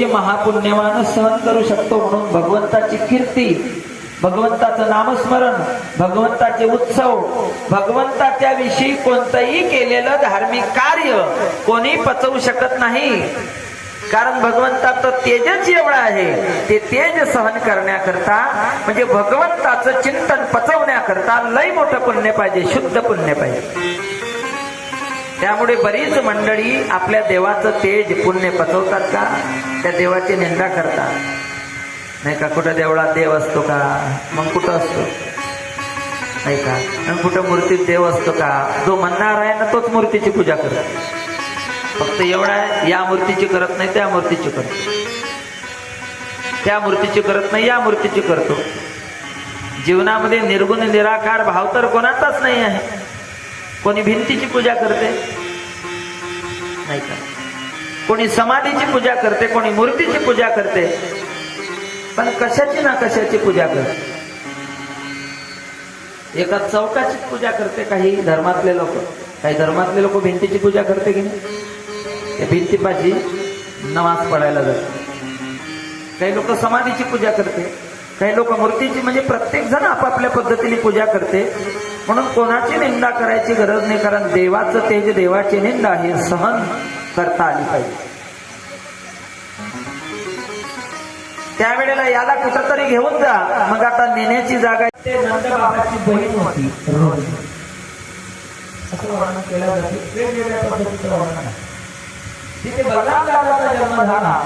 तेज महापुण्यवान सहन करू शकतो, म्हणून भगवंताची कीर्ती, भगवंताचं नामस्मरण, भगवंताचे उत्सव, भगवंताच्या विषयी कोणतंही केलेलं धार्मिक कार्य कोणी पचवू शकत नाही. कारण भगवंताचं तेजच एवढं आहे, ते तेज सहन करण्याकरता म्हणजे भगवंताचं चिंतन पचवण्याकरता लय मोठं पुण्य पाहिजे, शुद्ध पुण्य पाहिजे. त्यामुळे बरीच मंडळी आपल्या देवाचं तेज पुण्य पचवतात का, त्या देवाची निंदा करतात. नाही का, कुठं देवळात देव असतो का, मग कुठं असतो नाही का, मग कुठं मूर्तीत देव असतो का. जो म्हणणार आहे ना तोच मूर्तीची पूजा करतो. फक्त एवढा आहे, या मूर्तीची करत नाही त्या मूर्तीची करतो, त्या मूर्तीची करत नाही या मूर्तीची करतो. जीवनामध्ये निर्गुण निराकार भाव तर कोणाचाच नाही आहे. कोणी भिंतीची पूजा करते नाही का, कोणी समाधीची पूजा करते, कोणी मूर्तीची पूजा करते, पण कशाची ना कशाची पूजा करते. एका चौकाची पूजा करते काही धर्मातले लोक, काही धर्मातले लोक भिंतीची पूजा करते की नाही, त्या भिंतीपाशी नमाज पडायला जाते. काही लोक समाधीची पूजा करते, काही लोक मूर्तीची, म्हणजे प्रत्येक जण आपापल्या पद्धतीने पूजा करते. म्हणून कोणाची निंदा करायची गरज नाही, कारण देवाचं तेज, देवाची निंदा हे सहन करता आली पाहिजे. त्यावेळेला याला कुठंतरी घेऊन जा, मग आता नेण्याची जागा. ते नंदबाबाची बहीण होती रोज, असं वर्णन केलं जाते, वेगवेगळ्या पद्धतीचं वर्णन आहे. तिथे बलराम दादाचा जन्म झाला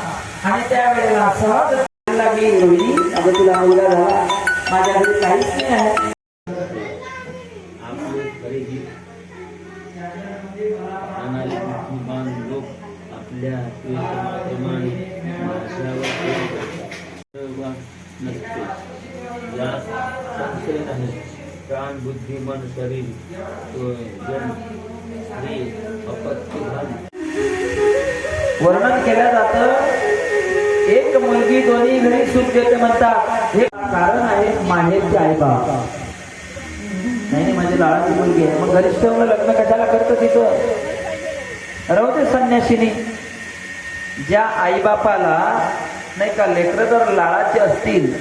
आणि त्यावेळेला सहज लागली, रोहिणी अगं तुला मुलगा झाला, माझ्या घरी काहीच नाही आहे. प्राण बुद्धी मन शरीर वर्णन केलं जातं. एक मुलगी दोन्ही घरी सुख देते म्हणतात. हे कारण आहे माहेरचे आई बाप. नाही माझी लाडाची मुलगी आहे, मग घरीच ठेवलं, लग्न कशाला करतं तिथं. राहू दे संन्यासिनी. ज्या आईबापाला नाही का लेकरं जर लाडाचे असतील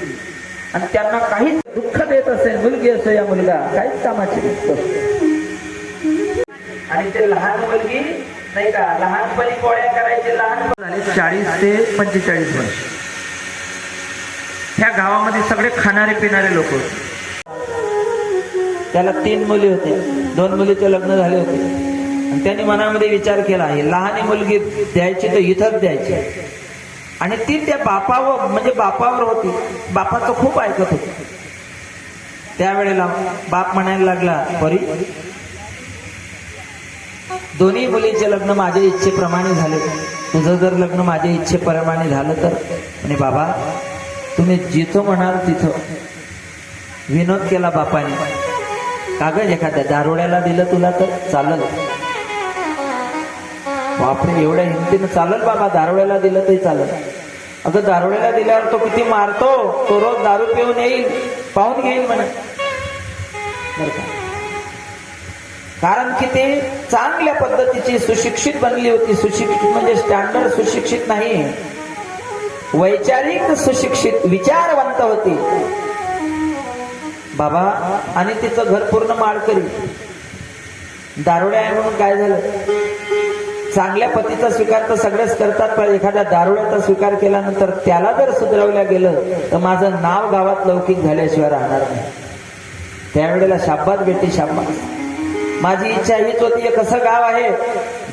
आणि त्यांना काहीच दुःख देत असेल, मुलगी असो या मुलगा, काहीच कामाची नसतं, आणि ते लहान मुलगी नाही का लहानपणी पोळ्या करायचे, लहान झाले 40 ते 45 वर्ष. ह्या गावामध्ये सगळे खाणारे पिणारे लोक होते. त्याला 3 मुली होते, 2 मुलीचे लग्न झाले होते. आणि त्याने मनामध्ये विचार केला, आहे लहान मुलगी द्यायची तर इथंच द्यायची. आणि ती त्या बापावर म्हणजे बापावर होती, बापाचं खूप ऐकत होती. त्यावेळेला बाप म्हणायला लागला, परी दोन्ही मुलींचे लग्न माझ्या इच्छेप्रमाणे झाले, तुझं जर लग्न माझ्या इच्छेप्रमाणे झालं तर. आणि बाबा तुम्ही जिथं म्हणाल तिथं. विनोद केला बापाने, कागद एखाद्या दारोड्याला दिलं तुला तर चालल. बापरे एवढ्या हिमतीनं चालल बाबा, दारोड्याला दिलं तरी चालल. अगं दारोड्याला दिल्यावर तो किती मारतो, तो रोज दारू पिऊन येईल, पाहून घेईल म्हणे. कारण की ते चांगल्या पद्धतीची सुशिक्षित बनली होती. सुशिक्षित म्हणजे स्टँडर्ड सुशिक्षित नाही, वैचारिक सुशिक्षित विचारवंत होती बाबा. आणि तिचं घर पूर्ण माळकरी. दारुड्या आहे म्हणून काय झालं, चांगल्या पतीचा स्वीकार तर सगळेच करतात, पण एखाद्या दारुड्याचा स्वीकार केल्यानंतर त्याला जर सुधरवल्या गेलं तर माझं नाव गावात लौकिक झाल्याशिवाय राहणार नाही. त्यावेळेला शाबास बेटी शाबास. माझी इच्छा हीच होती, कसं गाव आहे,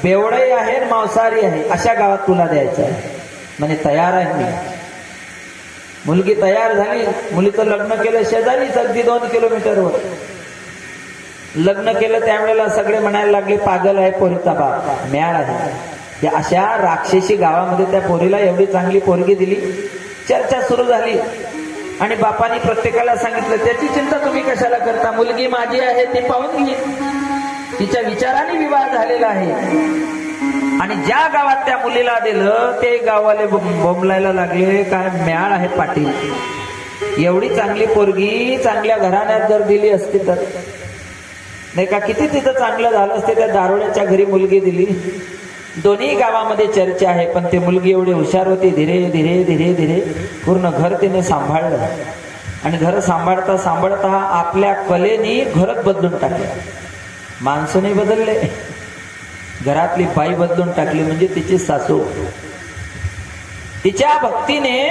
बेवडही आहे मांसाहारी आहे, अशा गावात तुला द्यायचं आहे म्हणे. तयार आहे मी. मुलगी तयार झाली, मुलीचं लग्न केलं शेजारीच, अगदी 2 किलोमीटरवर लग्न केलं. त्यावेळेला सगळे म्हणायला लागले, पागल आहे पोरीचा बाप, म्याळ आहे. या अशा राक्षसी गावामध्ये त्या पोरीला एवढी चांगली पोरगी दिली. चर्चा सुरू झाली आणि बापाने प्रत्येकाला सांगितलं, त्याची चिंता तुम्ही कशाला करता, मुलगी माझी आहे ती पाहून घे. तिच्या विचाराने विवाह झालेला आहे. आणि ज्या गावात त्या मुलीला दिलं ते गाववाले बोंबलायला लागले, काय म्याळ आहे पाटील, एवढी चांगली पोरगी चांगल्या घराण्यात जर दिली असती तर नाही का, किती तिथं चांगलं झालं असते. त्या दारोड्याच्या घरी मुलगी दिली दोन्ही गावामध्ये चर्चा आहे, पण ती मुलगी एवढी हुशार होती, धीरे धीरे धीरे धीरे पूर्ण घर तिने सांभाळलं. आणि घर सांभाळता सांभाळता आपल्या कलेने घरच बदलून टाकले. माणसं नाही बदलले, घरातली बाई बदलून टाकली, म्हणजे तिची सासू. तिच्या भक्तीने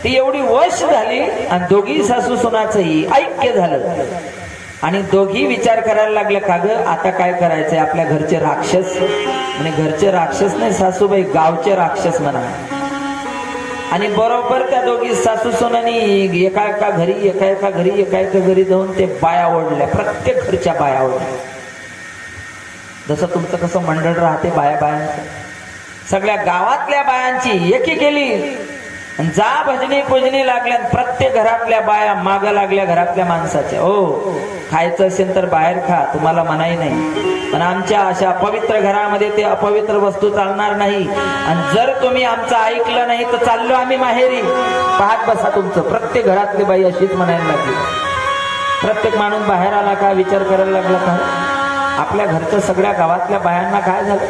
ती एवढी वश झाली आणि दोघी सासू सुनाचंही ऐक्य झालं. आणि दोघी विचार करायला लागल्या, का ग आता काय करायचंय, आपल्या घरचे राक्षस. म्हणजे घरचे राक्षस नाही सासूबाई, गावचे राक्षस म्हणा. आणि बरोबर त्या दोघी सासू सुनांनी एका एका घरी जाऊन ते बाया ओढल्या, प्रत्येक घरच्या बाया ओढल्या. जसं तुमचं कसं मंडळ राहते बायांचं, सगळ्या गावातल्या बायांची एकी केली. जा भजनी पूजनी लागल्या, प्रत्येक घरातल्या बाया माग लागल्या घरातल्या माणसाच्या. ओ खायचं असेल तर बाहेर खा, तुम्हाला मनाई नाही, पण आमच्या अशा पवित्र घरामध्ये ते अपवित्र वस्तू चालणार नाही. आणि जर तुम्ही आमचं ऐकलं नाही तर चाललो आम्ही माहेरी, पाहत बसा तुमचं. प्रत्येक घरातली बाई अशीच म्हणायला लागली. प्रत्येक माणूस बाहेर आला का विचार करायला लागला, का आपल्या घरचं सगळ्या गावातल्या बायांना काय झालं.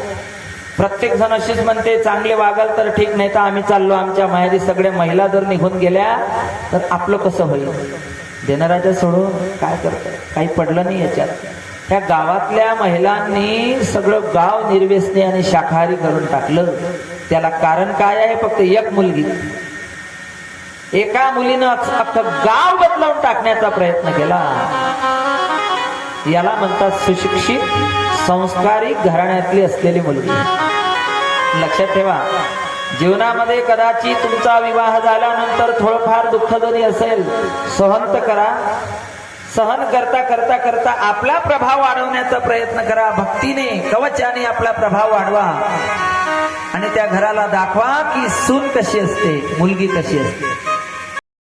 प्रत्येक जण अशीच म्हणते, चांगले वागाल तर ठीक, नाही तर आम्ही चाललो आमच्या माहेरी. सगळ्या महिला जर निघून गेल्या तर आपलं कसं होईल. देणाराच्या सोडून काय करतं, काही पडलं नाही याच्यात. त्या गावातल्या महिलांनी सगळं गाव निर्व्यसनी आणि शाकाहारी करून टाकलं. त्याला कारण काय आहे, फक्त एक मुलगी. एका मुलीनं अख्खं गाव बदलवून टाकण्याचा प्रयत्न केला. याला म्हणतात सुशिक्षित संस्कारी घराण्यातली असलेली मुलगी. लक्षात ठेवा, जीवनामध्ये कदाचित तुमचा विवाह झाल्यानंतर थोडंफार दुःख जरी असेल, सहन तर करा. सहन करता करता करता आपला प्रभाव वाढवण्याचा प्रयत्न करा. भक्तीने कवचाने आपला प्रभाव वाढवा आणि त्या घराला दाखवा की सून कशी असते, मुलगी कशी असते.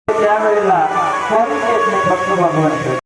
त्यावेळेला फक्त भगवंत.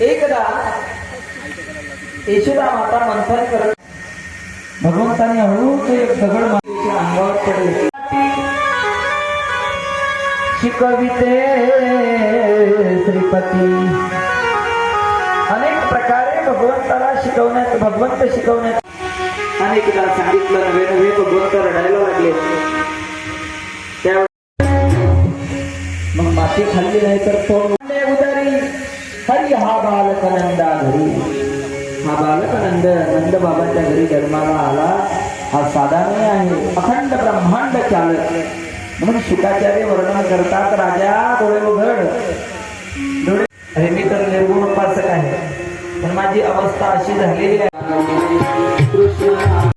एकदा यशोदा माता मंथन करत भगवंताने हळूच एक दगड मातेच्या अंगावर पडले. शिकविते श्रीपती. अनेक प्रकारे भगवंताला शिकवण्यात, भगवंत शिकवण्यात अनेकदा सांगितलं. नवे नवे भगवंत रडायला लागले. त्यावेळी मग माती खाल्ली नाही तर तो उदारी हरी हा बालक नंदा घरी. हा बालक नंद बाबाच्या घरी जन्माला आला. हा साधा नाही आहे, अखंड ब्रह्मांड चालक. म्हणून शुकाचार्य वर्णन करतात, राजा डोळे उघड. डोळे अरे मी तर निर्गुण उपासक आहे, पण माझी अवस्था अशी झालेली आहे. कृष्ण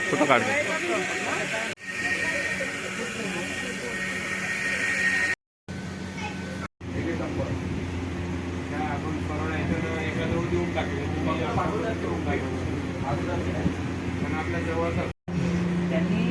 फोटो काढ. त्यांनी